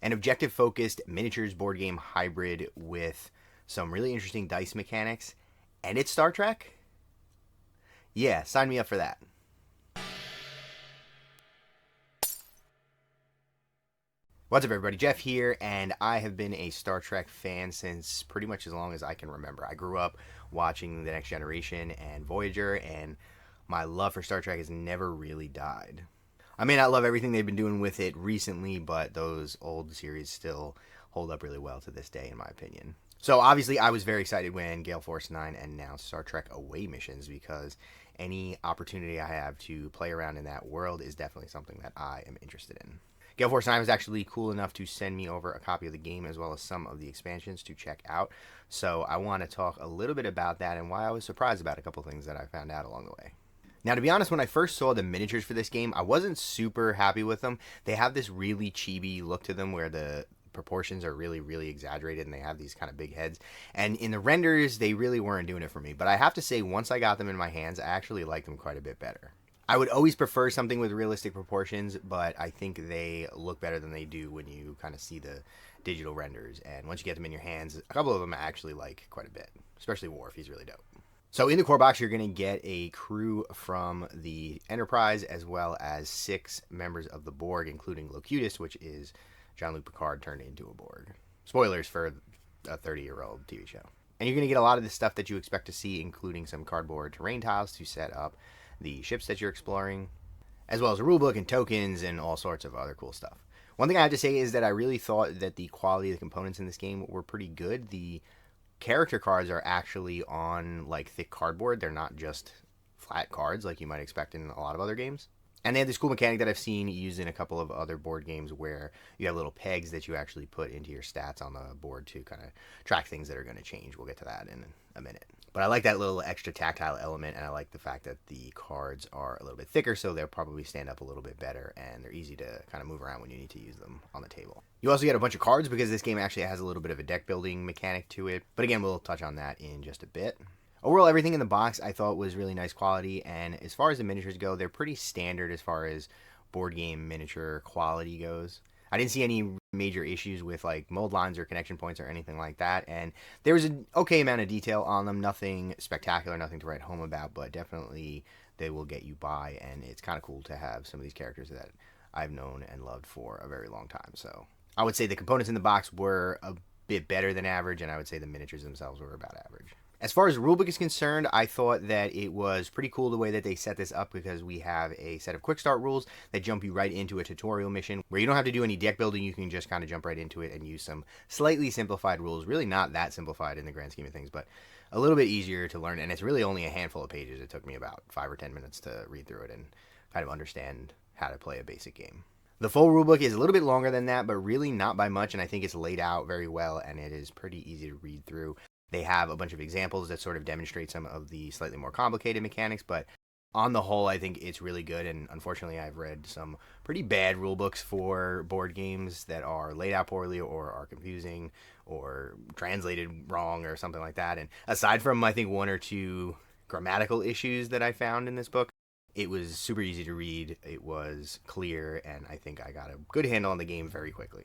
an objective-focused miniatures board game hybrid with some really interesting dice mechanics, and it's Star Trek? Yeah, sign me up for that. What's up, everybody? Jeff here, and I have been a Star Trek fan since pretty much as long as I can remember. I grew up watching The Next Generation and Voyager, and my love for Star Trek has never really died. I may not love everything they've been doing with it recently, but those old series still hold up really well to this day, in my opinion. So obviously, I was very excited when Gale Force 9 announced Star Trek Away missions, because any opportunity I have to play around in that world is definitely something that I am interested in. Gale Force 9 was actually cool enough to send me over a copy of the game as well as some of the expansions to check out. So I want to talk a little bit about that and why I was surprised about a couple things that I found out along the way. Now, to be honest, when I first saw the miniatures for this game, I wasn't super happy with them. They have this really chibi look to them where the proportions are really, really exaggerated and they have these kind of big heads. And in the renders, they really weren't doing it for me. But I have to say, once I got them in my hands, I actually liked them quite a bit better. I would always prefer something with realistic proportions, but I think they look better than they do when you kind of see the digital renders. And once you get them in your hands, a couple of them I actually like quite a bit, especially Worf. He's really dope. So in the core box, you're going to get a crew from the Enterprise as well as 6 members of the Borg, including Locutus, which is Jean-Luc Picard turned into a Borg. Spoilers for a 30-year-old TV show. And you're going to get a lot of the stuff that you expect to see, including some cardboard terrain tiles to set up the ships that you're exploring, as well as a rulebook and tokens and all sorts of other cool stuff. One thing I have to say is that I really thought that the quality of the components in this game were pretty good. The character cards are actually on like thick cardboard. They're not just flat cards like you might expect in a lot of other games. And they have this cool mechanic that I've seen used in a couple of other board games where you have little pegs that you actually put into your stats on the board to kind of track things that are going to change. We'll get to that in a minute. But I like that little extra tactile element, and I like the fact that the cards are a little bit thicker, so they'll probably stand up a little bit better, and they're easy to kind of move around when you need to use them on the table. You also get a bunch of cards because this game actually has a little bit of a deck building mechanic to it. But again, we'll touch on that in just a bit. Overall, everything in the box I thought was really nice quality, and as far as the miniatures go, they're pretty standard as far as board game miniature quality goes. I didn't see any major issues with like mold lines or connection points or anything like that, and there was an okay amount of detail on them. Nothing spectacular, nothing to write home about, but definitely they will get you by, and it's kind of cool to have some of these characters that I've known and loved for a very long time. So I would say the components in the box were a bit better than average, and I would say the miniatures themselves were about average. As far as the rulebook is concerned, I thought that it was pretty cool the way that they set this up, because we have a set of quick start rules that jump you right into a tutorial mission where you don't have to do any deck building. You can just kind of jump right into it and use some slightly simplified rules. Really not that simplified in the grand scheme of things, but a little bit easier to learn. And it's really only a handful of pages. It took me about 5 or 10 minutes to read through it and kind of understand how to play a basic game. The full rulebook is a little bit longer than that, but really not by much, and I think it's laid out very well, and it is pretty easy to read through. They have a bunch of examples that sort of demonstrate some of the slightly more complicated mechanics, but on the whole, I think it's really good. And unfortunately, I've read some pretty bad rule books for board games that are laid out poorly or are confusing or translated wrong or something like that. And aside from, I think, 1 or 2 grammatical issues that I found in this book, it was super easy to read. It was clear, and I think I got a good handle on the game very quickly.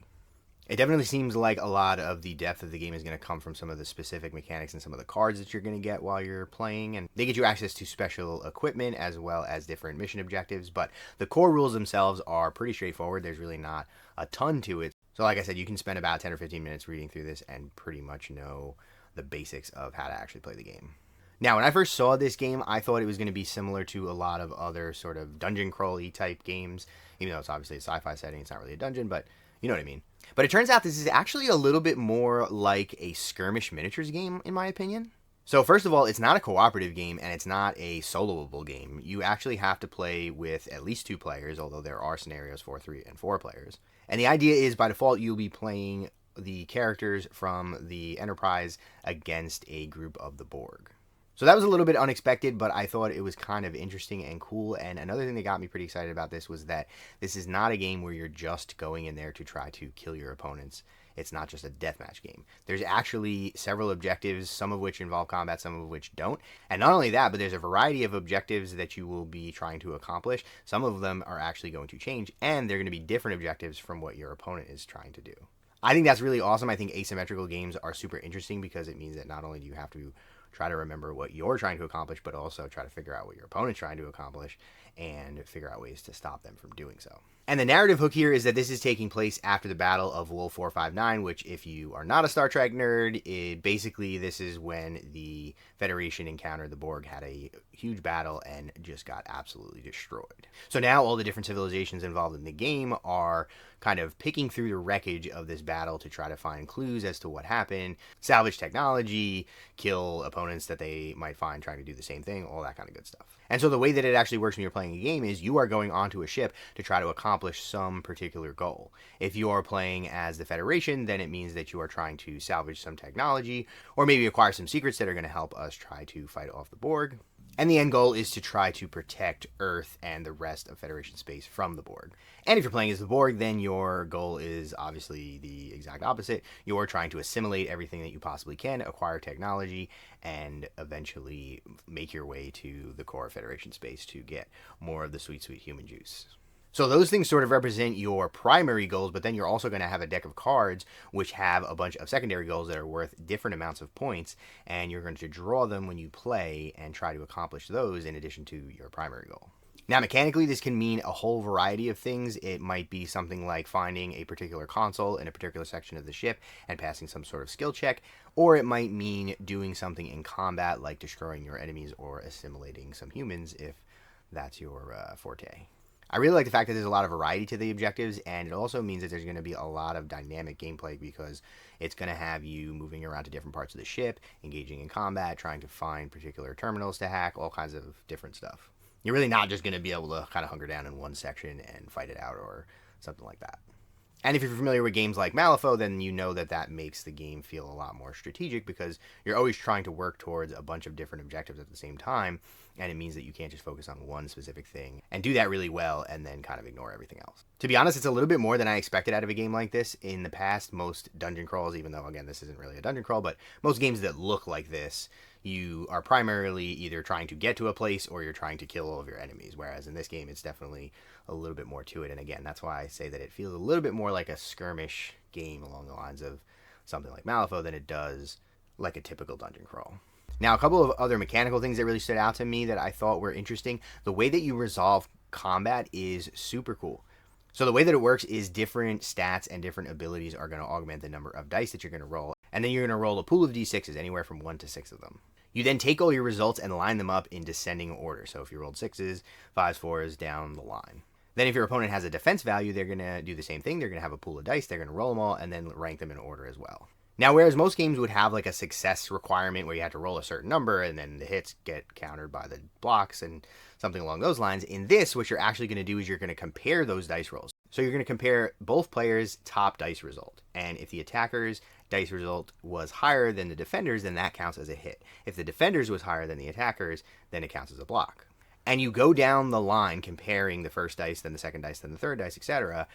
It definitely seems like a lot of the depth of the game is going to come from some of the specific mechanics and some of the cards that you're going to get while you're playing. And they get you access to special equipment as well as different mission objectives. But the core rules themselves are pretty straightforward. There's really not a ton to it. So like I said, you can spend about 10 or 15 minutes reading through this and pretty much know the basics of how to actually play the game. Now, when I first saw this game, I thought it was going to be similar to a lot of other sort of dungeon crawl-y type games. Even though it's obviously a sci-fi setting, it's not really a dungeon, but you know what I mean. But it turns out this is actually a little bit more like a skirmish miniatures game, in my opinion. So first of all, it's not a cooperative game, and it's not a soloable game. You actually have to play with at least 2 players, although there are scenarios for 3 and 4 players. And the idea is, by default, you'll be playing the characters from the Enterprise against a group of the Borg. So that was a little bit unexpected, but I thought it was kind of interesting and cool. And another thing that got me pretty excited about this was that this is not a game where you're just going in there to try to kill your opponents. It's not just a deathmatch game. There's actually several objectives, some of which involve combat, some of which don't. And not only that, but there's a variety of objectives that you will be trying to accomplish. Some of them are actually going to change, and they're going to be different objectives from what your opponent is trying to do. I think that's really awesome. I think asymmetrical games are super interesting because it means that not only do you have to try to remember what you're trying to accomplish, but also try to figure out what your opponent's trying to accomplish and figure out ways to stop them from doing so. And the narrative hook here is that this is taking place after the Battle of Wolf 459, which, if you are not a Star Trek nerd, basically this is when the Federation encountered the Borg, had a huge battle, and just got absolutely destroyed. So now all the different civilizations involved in the game are kind of picking through the wreckage of this battle to try to find clues as to what happened, salvage technology, kill opponents that they might find trying to do the same thing, all that kind of good stuff. And so the way that it actually works when you're playing a game is you are going onto a ship to try to accomplish some particular goal. If you are playing as the Federation, then it means that you are trying to salvage some technology, or maybe acquire some secrets that are going to help us try to fight off the Borg. And the end goal is to try to protect Earth and the rest of Federation space from the Borg. And if you're playing as the Borg, then your goal is obviously the exact opposite. You're trying to assimilate everything that you possibly can, acquire technology, and eventually make your way to the core of Federation space to get more of the sweet, sweet human juice. So those things sort of represent your primary goals, but then you're also going to have a deck of cards which have a bunch of secondary goals that are worth different amounts of points, and you're going to draw them when you play and try to accomplish those in addition to your primary goal. Now, mechanically, this can mean a whole variety of things. It might be something like finding a particular console in a particular section of the ship and passing some sort of skill check, or it might mean doing something in combat like destroying your enemies or assimilating some humans if that's your forte. I really like the fact that there's a lot of variety to the objectives, and it also means that there's going to be a lot of dynamic gameplay because it's going to have you moving around to different parts of the ship, engaging in combat, trying to find particular terminals to hack, all kinds of different stuff. You're really not just going to be able to kind of hunker down in one section and fight it out or something like that. And if you're familiar with games like Malifaux, then you know that that makes the game feel a lot more strategic because you're always trying to work towards a bunch of different objectives at the same time, and it means that you can't just focus on one specific thing and do that really well and then kind of ignore everything else. To be honest, it's a little bit more than I expected out of a game like this. In the past, most dungeon crawls, even though, again, this isn't really a dungeon crawl, but most games that look like this, you are primarily either trying to get to a place or you're trying to kill all of your enemies, whereas in this game, it's definitely a little bit more to it. And again, that's why I say that it feels a little bit more like a skirmish game along the lines of something like Malifaux than it does like a typical dungeon crawl. Now, a couple of other mechanical things that really stood out to me that I thought were interesting. The way that you resolve combat is super cool. So the way that it works is different stats and different abilities are going to augment the number of dice that you're going to roll. And then you're going to roll a pool of d6s, anywhere from 1 to 6 of them. You then take all your results and line them up in descending order. So if you rolled 6s, 5s, 4s, down the line. Then if your opponent has a defense value, they're going to do the same thing. They're going to have a pool of dice. They're going to roll them all and then rank them in order as well. Now, whereas most games would have like a success requirement where you have to roll a certain number and then the hits get countered by the blocks and something along those lines, in this, what you're actually going to do is you're going to compare those dice rolls. So you're going to compare both players' top dice result. And if the attacker's dice result was higher than the defender's, then that counts as a hit. If the defender's was higher than the attacker's, then it counts as a block. And you go down the line comparing the first dice, then the second dice, then the third dice, etc.,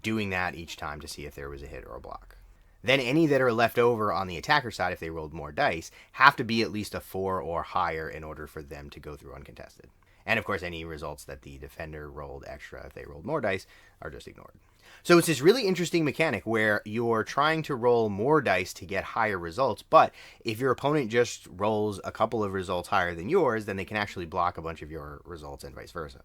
doing that each time to see if there was a hit or a block. Then any that are left over on the attacker side, if they rolled more dice, have to be at least a 4 or higher in order for them to go through uncontested. And of course, any results that the defender rolled extra, if they rolled more dice, are just ignored. So it's this really interesting mechanic where you're trying to roll more dice to get higher results, but if your opponent just rolls a couple of results higher than yours, then they can actually block a bunch of your results and vice versa.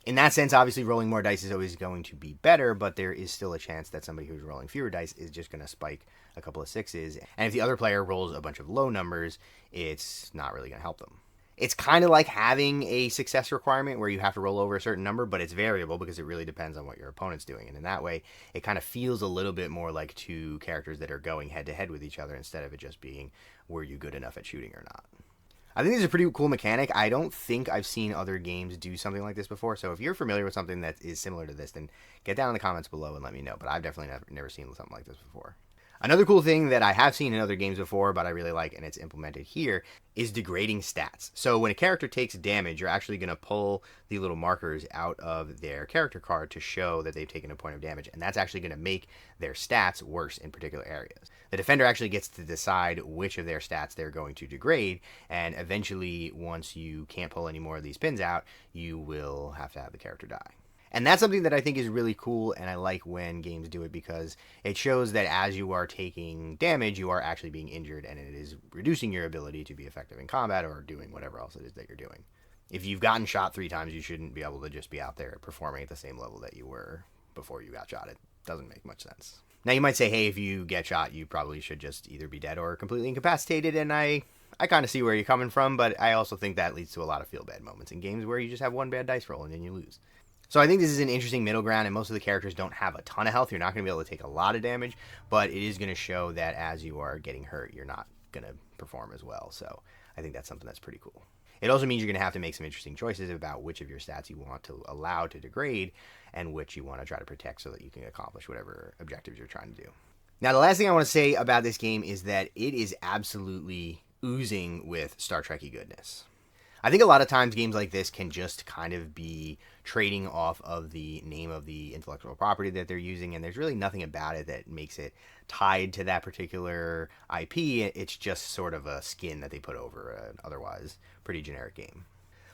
In that sense, obviously, rolling more dice is always going to be better, but there is still a chance that somebody who's rolling fewer dice is just going to spike a couple of 6s. And if the other player rolls a bunch of low numbers, it's not really going to help them. It's kind of like having a success requirement where you have to roll over a certain number, but it's variable because it really depends on what your opponent's doing. And in that way, it kind of feels a little bit more like two characters that are going head-to-head with each other instead of it just being, were you good enough at shooting or not? I think this is a pretty cool mechanic. I don't think I've seen other games do something like this before. So if you're familiar with something that is similar to this, then get down in the comments below and let me know. But I've definitely never seen something like this before. Another cool thing that I have seen in other games before, but I really like, and it's implemented here, is degrading stats. So when a character takes damage, you're actually going to pull the little markers out of their character card to show that they've taken a point of damage, and that's actually going to make their stats worse in particular areas. The defender actually gets to decide which of their stats they're going to degrade, and eventually, once you can't pull any more of these pins out, you will have to have the character die. And that's something that I think is really cool, and I like when games do it because it shows that as you are taking damage, you are actually being injured, and it is reducing your ability to be effective in combat or doing whatever else it is that you're doing. If you've gotten shot 3 times, you shouldn't be able to just be out there performing at the same level that you were before you got shot. It doesn't make much sense. Now, you might say, hey, if you get shot, you probably should just either be dead or completely incapacitated, and I kind of see where you're coming from, but I also think that leads to a lot of feel-bad moments in games where you just have one bad dice roll and then you lose. So I think this is an interesting middle ground, and most of the characters don't have a ton of health. You're not going to be able to take a lot of damage, but it is going to show that as you are getting hurt, you're not going to perform as well. So I think that's something that's pretty cool. It also means you're going to have to make some interesting choices about which of your stats you want to allow to degrade and which you want to try to protect so that you can accomplish whatever objectives you're trying to do. Now, the last thing I want to say about this game is that it is absolutely oozing with Star Trek-y goodness. I think a lot of times games like this can just kind of be trading off of the name of the intellectual property that they're using, and there's really nothing about it that makes it tied to that particular IP. It's just sort of a skin that they put over an otherwise pretty generic game.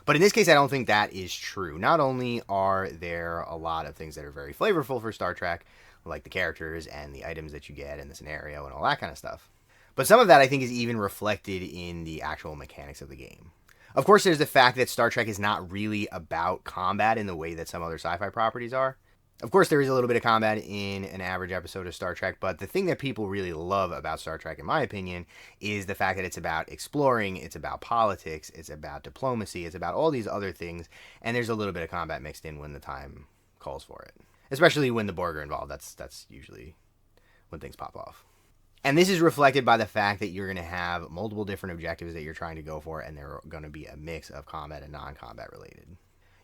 But in this case, I don't think that is true. Not only are there a lot of things that are very flavorful for Star Trek, like the characters and the items that you get and the scenario and all that kind of stuff, but some of that I think is even reflected in the actual mechanics of the game. Of course, there's the fact that Star Trek is not really about combat in the way that some other sci-fi properties are. Of course, there is a little bit of combat in an average episode of Star Trek, but the thing that people really love about Star Trek, in my opinion, is the fact that it's about exploring, it's about politics, it's about diplomacy, it's about all these other things, and there's a little bit of combat mixed in when the time calls for it. Especially when the Borg are involved, that's usually when things pop off. And this is reflected by the fact that you're going to have multiple different objectives that you're trying to go for, and they're going to be a mix of combat and non-combat related.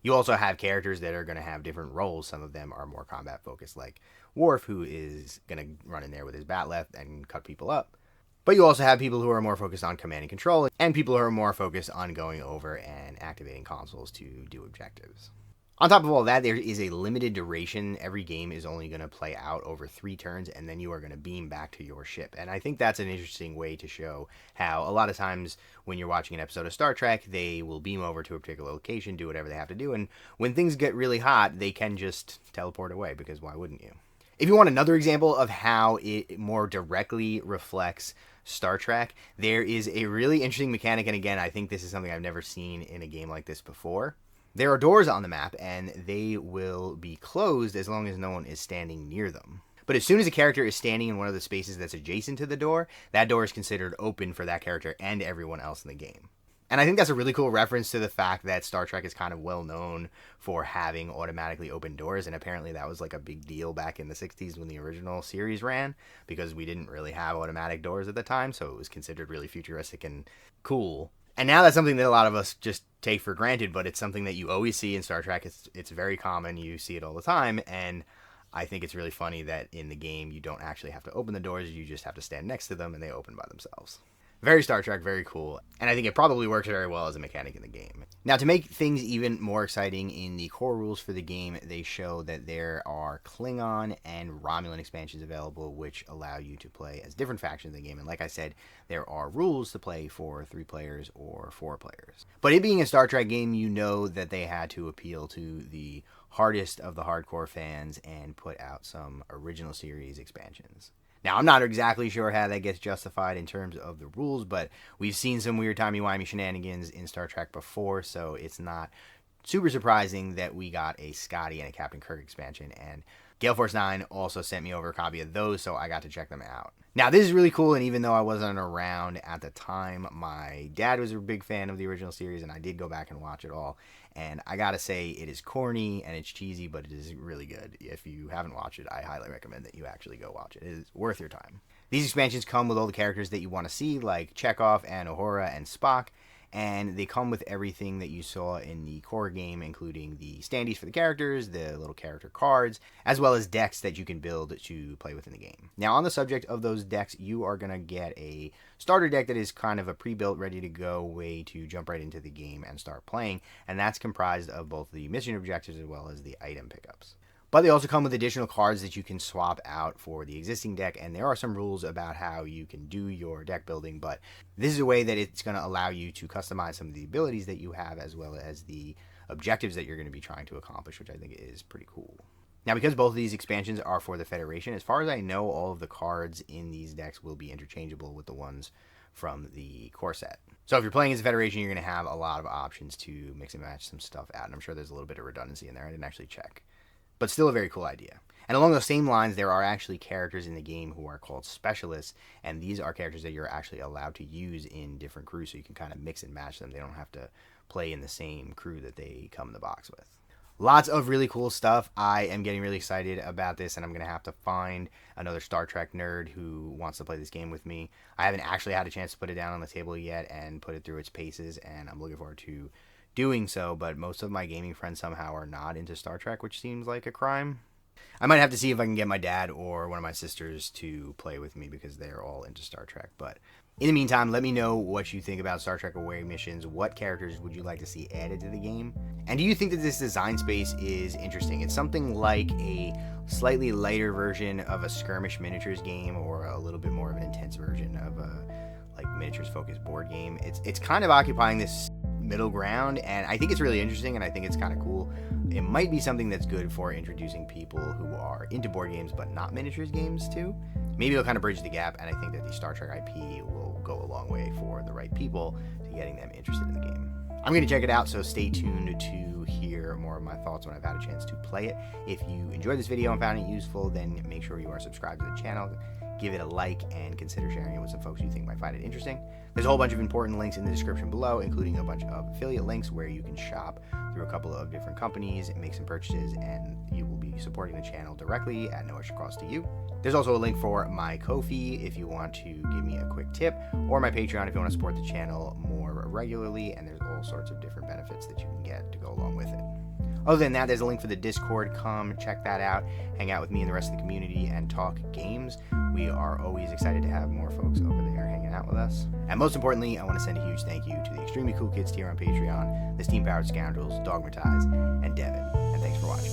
You also have characters that are going to have different roles. Some of them are more combat focused, like Worf, who is going to run in there with his bat left and cut people up. But you also have people who are more focused on command and control, and people who are more focused on going over and activating consoles to do objectives. On top of all that, there is a limited duration. Every game is only going to play out over 3 turns, and then you are going to beam back to your ship. And I think that's an interesting way to show how a lot of times when you're watching an episode of Star Trek, they will beam over to a particular location, do whatever they have to do, and when things get really hot, they can just teleport away, because why wouldn't you? If you want another example of how it more directly reflects Star Trek, there is a really interesting mechanic, and again, I think this is something I've never seen in a game like this before. There are doors on the map, and they will be closed as long as no one is standing near them. But as soon as a character is standing in one of the spaces that's adjacent to the door, that door is considered open for that character and everyone else in the game. And I think that's a really cool reference to the fact that Star Trek is kind of well known for having automatically open doors, and apparently that was like a big deal back in the 60s when the original series ran, because we didn't really have automatic doors at the time, so it was considered really futuristic and cool. And now that's something that a lot of us just take for granted, but it's something that you always see in Star Trek. It's very common. You see it all the time, and I think it's really funny that in the game you don't actually have to open the doors. You just have to stand next to them, and they open by themselves. Very Star Trek, very cool, and I think it probably works very well as a mechanic in the game. Now, to make things even more exciting, in the core rules for the game, they show that there are Klingon and Romulan expansions available, which allow you to play as different factions in the game. And like I said, there are rules to play for 3 players or 4 players. But it being a Star Trek game, you know that they had to appeal to the hardest of the hardcore fans and put out some original series expansions. Now, I'm not exactly sure how that gets justified in terms of the rules, but we've seen some weird timey-wimey shenanigans in Star Trek before, so it's not super surprising that we got a Scotty and a Captain Kirk expansion, and Gale Force 9 also sent me over a copy of those, so I got to check them out. Now, this is really cool, and even though I wasn't around at the time, my dad was a big fan of the original series, and I did go back and watch it all. And I gotta say, it is corny and it's cheesy, but it is really good. If you haven't watched it, I highly recommend that you actually go watch it. It is worth your time. These expansions come with all the characters that you want to see, like Chekhov and Uhura and Spock. and they come with everything that you saw in the core game, including the standees for the characters, the little character cards, as well as decks that you can build to play with in the game. Now, on the subject of those decks, you are going to get a starter deck that is kind of a pre-built, ready to go way to jump right into the game and start playing, and that's comprised of both the mission objectives as well as the item pickups. But they also come with additional cards that you can swap out for the existing deck, and there are some rules about how you can do your deck building, but this is a way that it's going to allow you to customize some of the abilities that you have as well as the objectives that you're going to be trying to accomplish, which I think is pretty cool. Now, because both of these expansions are for the Federation, as far as I know, all of the cards in these decks will be interchangeable with the ones from the core set. So if you're playing as a Federation, you're going to have a lot of options to mix and match some stuff out, and I'm sure there's a little bit of redundancy in there. I didn't actually check. But still a very cool idea. And along those same lines, there are actually characters in the game who are called specialists, and these are characters that you're actually allowed to use in different crews, so you can kind of mix and match them. They don't have to play in the same crew that they come in the box with. Lots of really cool stuff. I am getting really excited about this, and I'm going to have to find another Star Trek nerd who wants to play this game with me. I haven't actually had a chance to put it down on the table yet and put it through its paces, and I'm looking forward to doing so, but most of my gaming friends somehow are not into Star Trek, which seems like a crime. I might have to see if I can get my dad or one of my sisters to play with me because they're all into Star Trek. But in the meantime, let me know what you think about Star Trek away missions. What characters would you like to see added to the game? And do you think that this design space is interesting? It's something like a slightly lighter version of a skirmish miniatures game, or a little bit more of an intense version of a miniatures focused board game. It's kind of occupying this middle ground, and I think it's really interesting, and I think it's kind of cool. It might be something that's good for introducing people who are into board games but not miniatures games too. Maybe it'll kind of bridge the gap, and I think that the Star Trek IP will go a long way for the right people to getting them interested in the game. I'm going to check it out, so stay tuned to hear more of my thoughts when I've had a chance to play it. If you enjoyed this video and found it useful, then make sure you are subscribed to the channel. Give it a like and consider sharing it with some folks you think might find it interesting. There's a whole bunch of important links in the description below, including a bunch of affiliate links where you can shop through a couple of different companies and make some purchases, and you will be supporting the channel directly at no extra cost to you. There's also a link for my Ko-fi if you want to give me a quick tip, or my Patreon if you want to support the channel more regularly, and there's all sorts of different benefits that you can get to go along with it. Other than that, there's a link for the Discord. Come check that out, hang out with me and the rest of the community, and talk games. We are always excited to have more folks over there hanging out with us. And most importantly, I want to send a huge thank you to the Extremely Cool Kids tier on Patreon, the Steam Powered Scoundrels, Dogmatize, and Devin. And thanks for watching.